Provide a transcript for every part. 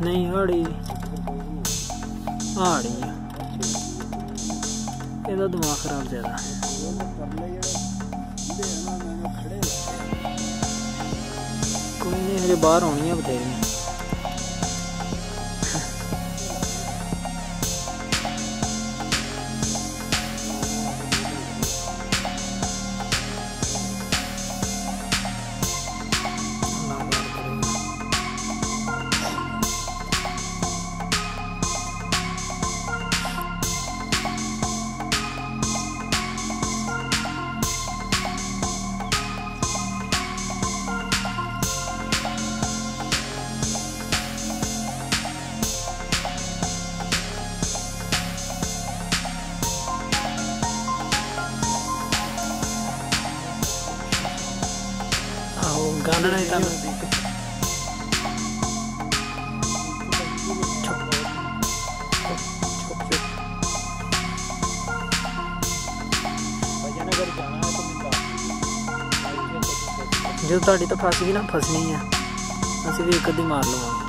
नहीं हाड़ी हाड़ी ਇਹਦਾ ਦਿਮਾਗ ਖਰਾਬ ਜ਼ਿਆਦਾ ਕੋਈ ਨਹੀਂ ਹਜੇ ਬਾਹਰ ਆਉਣੀਆਂ ਬਥੇਰੀਆਂ गाना नहीं था जो ताड़ी तो फस गई ना फसनी है असं भी एक अद्धी मार लवांगे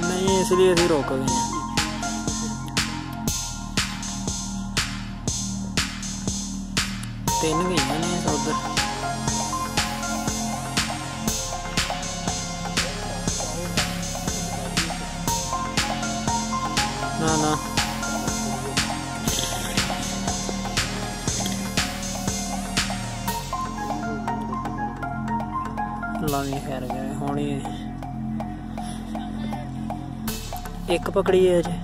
नहीं इसलिए अभी रोक गए हैं तीन गई ने उधर ना ना लानी खैर गए होनी एक पकड़ी है अजे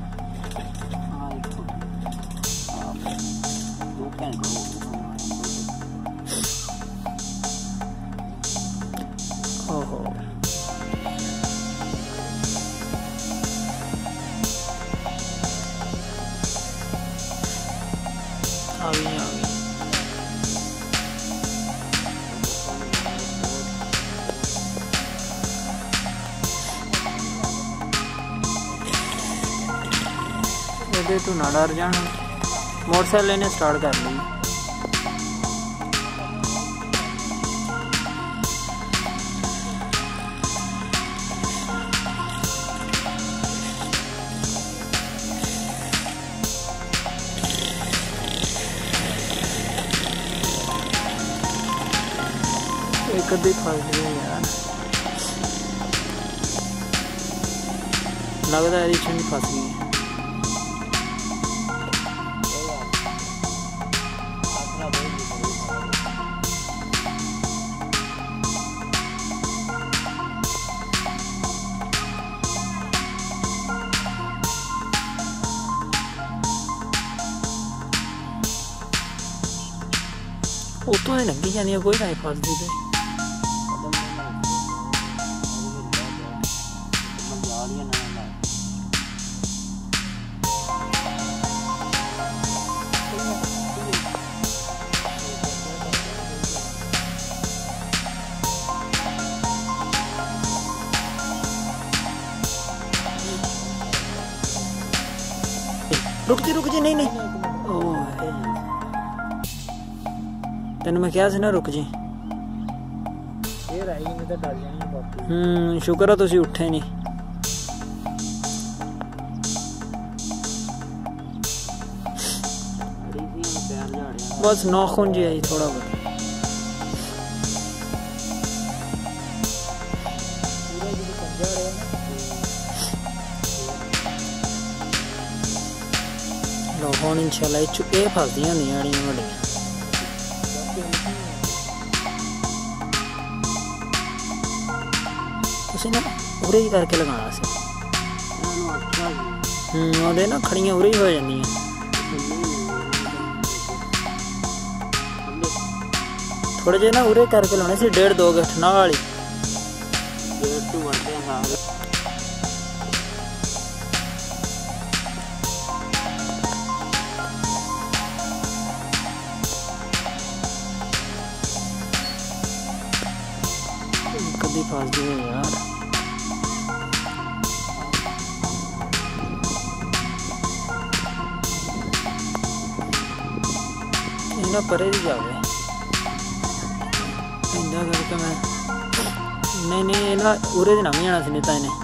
ओहो आ गई तू ना डर जाना मोटरसाइकिल लेने स्टार्ट कर ली एक अद्धी फस गई यार लगता है छंड फस गई उतो ही लगी जानी है कोई नहीं फसदी पे रुक जी नहीं नहीं तेन मैं क्या ना रुक जी शुक्र है तुसी उठे नहीं बस नाखून जी आई थोड़ा बहुत लो हुण इंशाल्लाह ये फसदियां होंदियां आड़ियां वड्डियां ना उरे ही करके लगाना से ना खड़ियां उरे ही हो जांदियां थोड़े जे ना उरे करके लाने से 1.5-2 गिठ नाल ही कभी फंस गए यार इन्हें परे भी जावे इंदा करके मैं नहीं ना उरे ना भी जाना सी नहीं तो इन्हें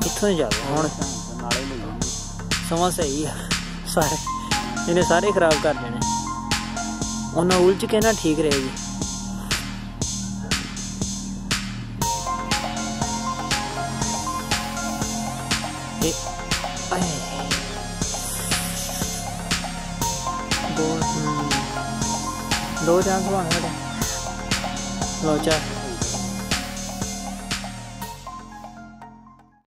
इत्थों ही जावे हुण समा सही है सारे इन्हें सारे खराब कर देने उन्हें उलझ के ना ठीक रहेगी। दो चांस बन लो चार